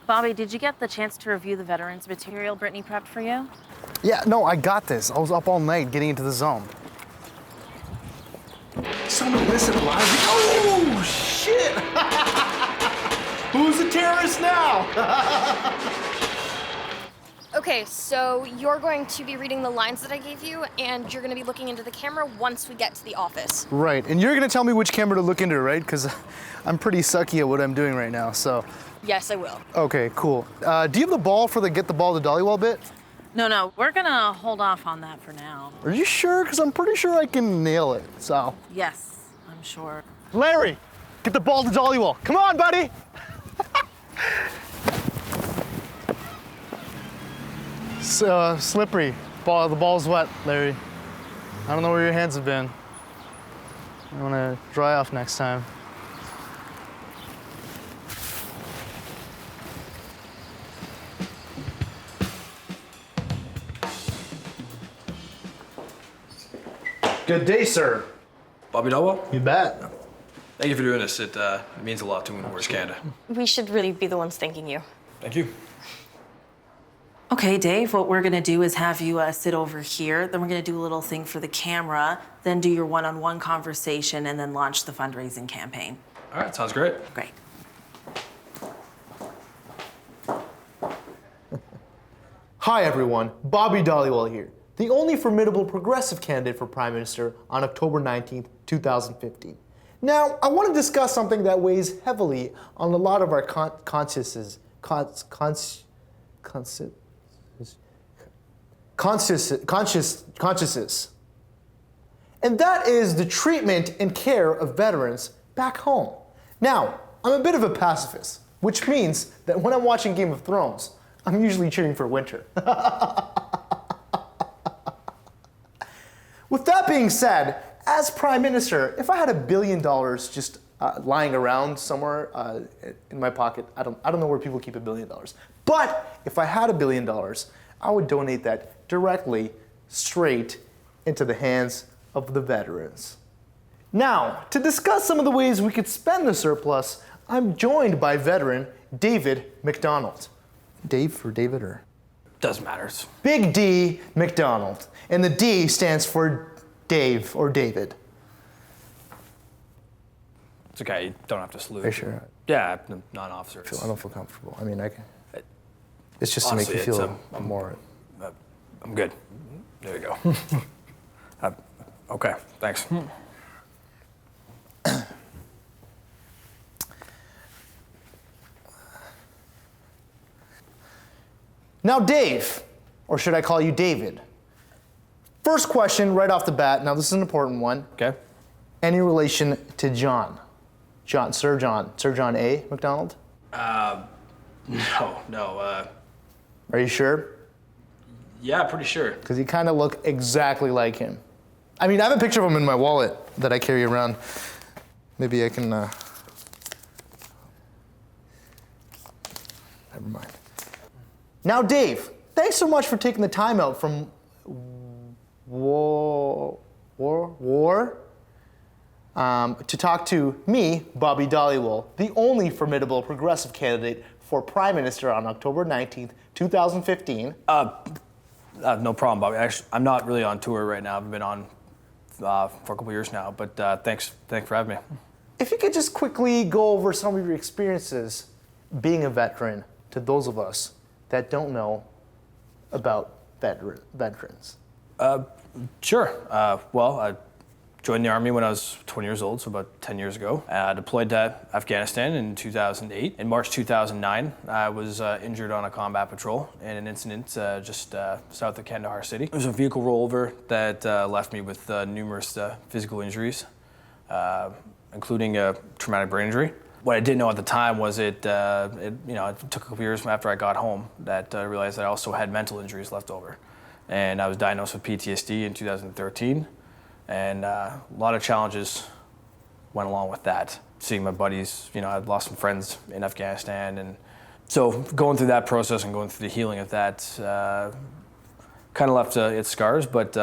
Bobby, did you get the chance to review the veterans material Brittany prepped for you? Yeah, no, I got this. I was up all night getting into the zone. Someone listen live. Oh, shit! Who's a terrorist now? Okay, so you're going to be reading the lines that I gave you, and you're gonna be looking into the camera once we get to the office. Right, and you're gonna tell me which camera to look into, right? Because I'm pretty sucky at what I'm doing right now, so. Yes, I will. Okay, cool. Do you have the ball for the get the ball to Dhaliwal bit? No, we're gonna hold off on that for now. Are you sure? Because I'm pretty sure I can nail it, so. Yes, I'm sure. Larry, get the ball to Dhaliwal. Come on, buddy! Slippery. The ball's wet, Larry. I don't know where your hands have been. I want to dry off next time. Good day, sir. Bobby Dhaliwal? You bet. Thank you for doing this. It means a lot to me when we're Canada. We should really be the ones thanking you. Thank you. Okay, Dave, what we're gonna do is have you sit over here, then we're gonna do a little thing for the camera, then do your one-on-one conversation, and then launch the fundraising campaign. All right, sounds great. Great. Hi everyone, Bobby Dhaliwal here, the only formidable progressive candidate for Prime Minister on October 19th, 2015. Now, I want to discuss something that weighs heavily on a lot of our consciences. And that is the treatment and care of veterans back home. Now, I'm a bit of a pacifist, which means that when I'm watching Game of Thrones, I'm usually cheering for winter. With that being said, as Prime Minister, if I had $1 billion just lying around somewhere in my pocket, I don't know where people keep $1 billion. But if I had $1 billion, I would donate that directly, straight into the hands of the veterans. Now, to discuss some of the ways we could spend the surplus, I'm joined by veteran David McDonald. Dave or David or? Doesn't matter. Big D McDonald. And the D stands for Dave or David. It's okay, you don't have to salute. Are you sure? Yeah, I'm not an officer. I don't feel comfortable. I mean, I can. It's just Honestly, to make you feel more. I'm good. There you go. Okay, thanks. Now, Dave, or should I call you David? First question right off the bat. Now, this is an important one. Okay. Any relation to John? Sir John A. McDonald? No. Are you sure? Yeah, pretty sure. Because you kind of look exactly like him. I mean, I have a picture of him in my wallet that I carry around. Maybe I can, never mind. Now, Dave, thanks so much for taking the time out from war to talk to me, Bobby Dhaliwal, the only formidable progressive candidate for Prime Minister on October 19th, 2015. No problem, Bobby. Actually, I'm not really on tour right now. I've been on for a couple years now, but thanks for having me. If you could just quickly go over some of your experiences being a veteran to those of us that don't know about veterans. Sure. Well, I joined the Army when I was 20 years old, so about 10 years ago. I deployed to Afghanistan in 2008. In March 2009, I was injured on a combat patrol in an incident just south of Kandahar City. It was a vehicle rollover that left me with numerous physical injuries, including a traumatic brain injury. What I didn't know at the time was it took a couple years after I got home that I realized that I also had mental injuries left over. And I was diagnosed with PTSD in 2013. And a lot of challenges went along with that. Seeing my buddies, I'd lost some friends in Afghanistan. And so going through that process and going through the healing of that kind of left its scars, but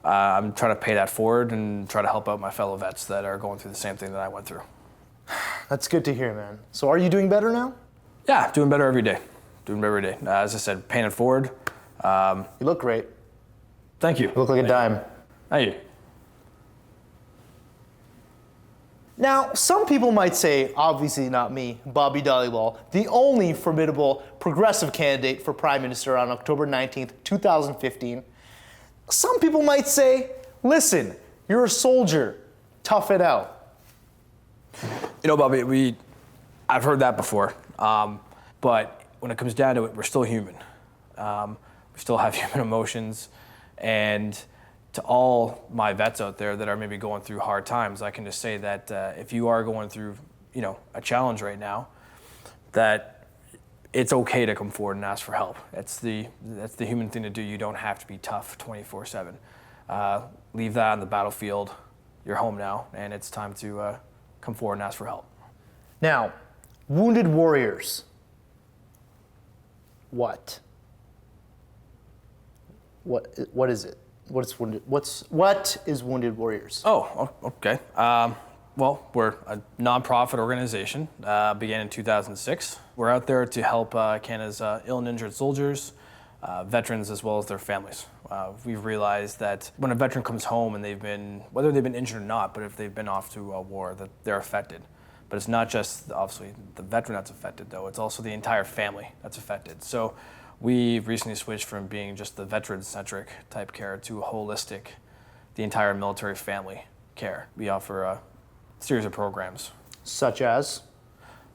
I'm trying to pay that forward and try to help out my fellow vets that are going through the same thing that I went through. That's good to hear, man. So are you doing better now? Yeah, doing better every day. Doing better every day. As I said, paying it forward. You look great. Thank you. You look like a dime. Thank you. Now, some people might say, obviously not me, Bobby Dhaliwal, the only formidable progressive candidate for Prime Minister on October 19th, 2015. Some people might say, listen, you're a soldier, tough it out. You know, Bobby, I've heard that before. But when it comes down to it, we're still human. We still have human emotions. And to all my vets out there that are maybe going through hard times, I can just say that if you are going through, a challenge right now, that it's okay to come forward and ask for help. That's the human thing to do. You don't have to be tough 24/7. Leave that on the battlefield. You're home now, and it's time to come forward and ask for help. Now, wounded warriors. What is it? What is Wounded Warriors? Oh, okay. Well, we're a nonprofit organization. Began in 2006. We're out there to help Canada's ill and injured soldiers, veterans, as well as their families. We've realized that when a veteran comes home and whether they've been injured or not, but if they've been off to a war, that they're affected. But it's not just, obviously, the veteran that's affected, though. It's also the entire family that's affected. So we've recently switched from being just the veteran-centric type care to holistic, the entire military family care. We offer a series of programs. Such as?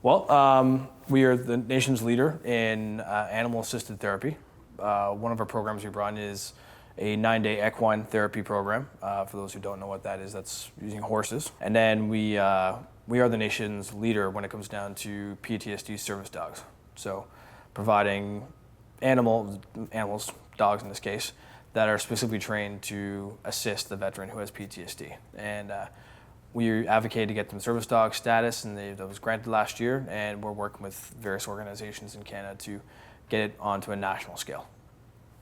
Well, we are the nation's leader in animal-assisted therapy. One of our programs we run is a 9-day equine therapy program. For those who don't know what that is, that's using horses. And then we are the nation's leader when it comes down to PTSD service dogs. So providing animals, dogs in this case, that are specifically trained to assist the veteran who has PTSD. And we advocate to get them service dog status, and that was granted last year, and we're working with various organizations in Canada to get it onto a national scale.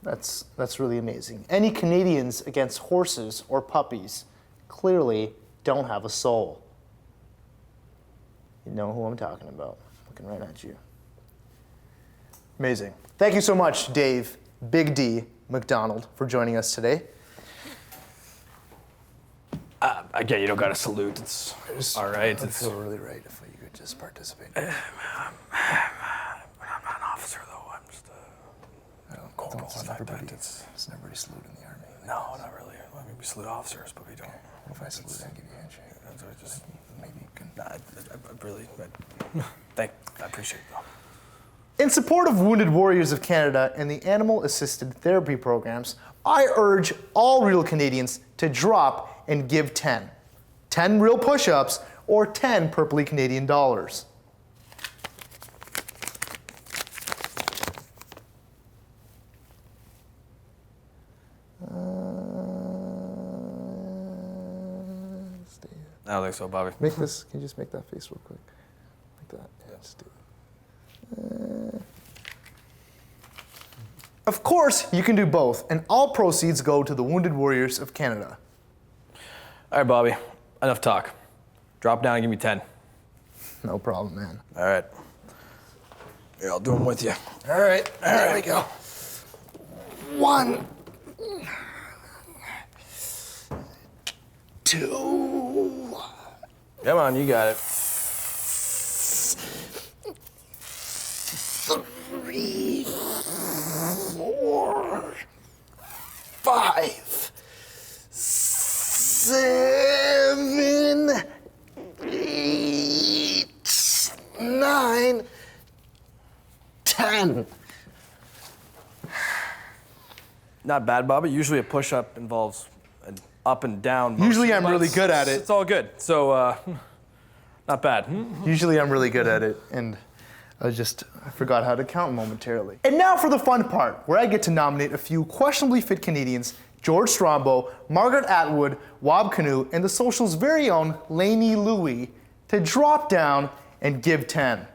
That's really amazing. Any Canadians against horses or puppies clearly don't have a soul. You know who I'm talking about. Looking right at you. Amazing. Thank you so much, Dave, Big D McDonald, for joining us today. Again, you don't got to salute. It's all right. I'd feel really right if you could just participate. I'm not an officer, though. I'm just I don't corporal. It's never really salute in the army. No, not really. I mean, we salute officers, but we don't. What if I salute and give you a handshake? Just Maybe you can. I appreciate it, though. In support of Wounded Warriors of Canada and the animal-assisted therapy programs, I urge all real Canadians to drop and give 10. 10 real push-ups or 10 purpley Canadian dollars. I don't think so, Bobby. Make this, can you just make that face real quick? Like that, yeah, just do it. Of course, you can do both, and all proceeds go to the Wounded Warriors of Canada. All right, Bobby, enough talk. Drop down and give me 10. No problem, man. All right. Here, I'll do them with you. All right, there we go. 1, 2. Come on, you got it. 3, 4, 5, 7, 8, 9, 10. Not bad, Bobby. Usually a push-up involves an up and down motion. Usually I'm but really good at it. It's all good. So, not bad. Usually I'm really good at it, and I forgot how to count momentarily. And now for the fun part, where I get to nominate a few questionably fit Canadians: George Strombo, Margaret Atwood, Wab Canoe, and the Social's very own Lainey Louie, to drop down and give 10.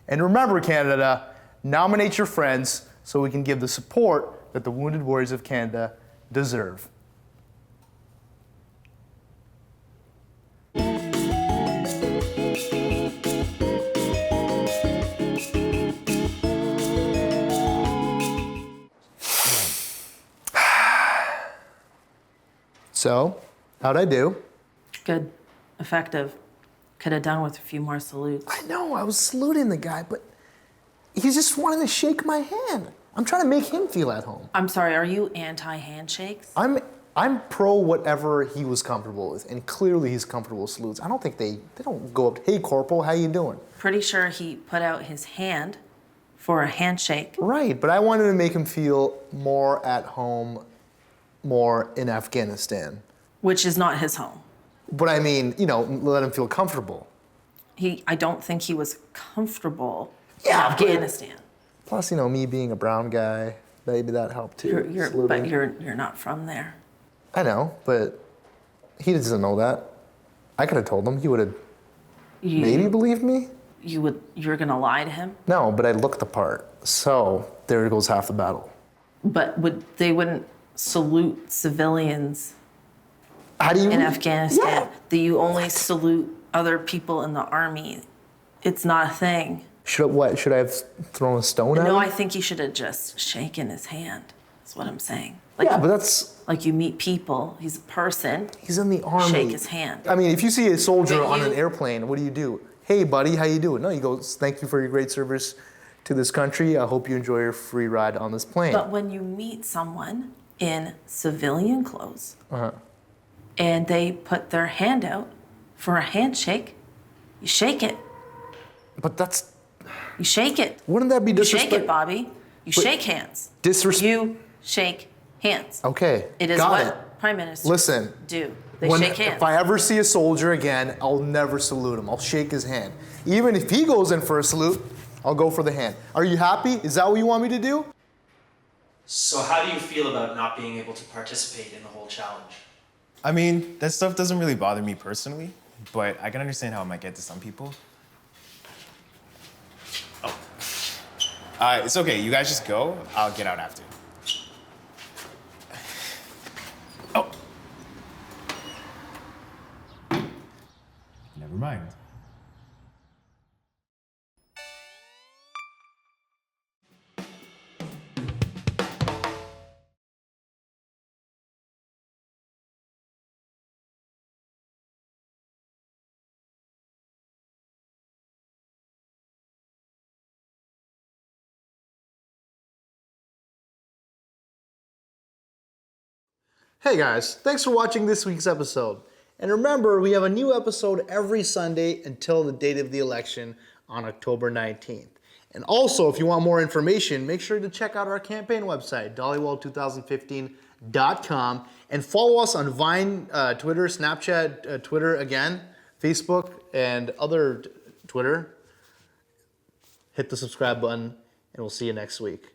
And remember, Canada, nominate your friends so we can give the support that the Wounded Warriors of Canada deserve. So, how'd I do? Good. Effective. Could have done with a few more salutes. I know, I was saluting the guy, but he just wanted to shake my hand. I'm trying to make him feel at home. I'm sorry, are you anti-handshakes? I'm pro whatever he was comfortable with, and clearly he's comfortable with salutes. I don't think they don't go up, hey Corporal, how you doing? Pretty sure he put out his hand for a handshake. Right, but I wanted to make him feel more at home, more in Afghanistan. Which is not his home. But I mean, you know, let him feel comfortable. I don't think he was comfortable Yeah, in but- Afghanistan. Plus, you know, me being a brown guy, maybe that helped too. But you're not from there. I know, but he doesn't know that. I could have told him. He would have maybe believed me. You're gonna lie to him? No, but I looked the part. So there goes half the battle. But they wouldn't salute civilians How do you in Afghanistan? Yeah. Do you only salute other people in the army? It's not a thing. Should I have thrown a stone at him? No, I think you should have just shaken his hand. That's what I'm saying. Like, Yeah, but that's like you meet people. He's a person. he's in the army. Shake his hand. I mean, if you see a soldier But on an you- airplane, what do? Hey, buddy, how you doing? No, you go, thank you for your great service to this country. I hope you enjoy your free ride on this plane. But when you meet someone in civilian clothes and they put their hand out for a handshake, you shake it. But that's, You shake it. wouldn't that be You shake disrespect? it, Bobby. You shake hands. You shake hands. Okay, It is got what it. prime ministers Listen, do. They shake hands. If I ever see a soldier again, I'll never salute him. I'll shake his hand. Even if he goes in for a salute, I'll go for the hand. Are you happy? Is that what you want me to do? So how do you feel about not being able to participate in the whole challenge? I mean, that stuff doesn't really bother me personally, but I can understand how it might get to some people. Oh. It's okay, you guys just go. I'll get out after. Oh. Never mind. Hey guys, thanks for watching this week's episode. And remember, we have a new episode every Sunday until the date of the election on October 19th. And also, if you want more information, make sure to check out our campaign website, Dhaliwal2015.com, and follow us on Vine, Twitter, Snapchat, Twitter again, Facebook, and other Twitter. Hit the subscribe button, and we'll see you next week.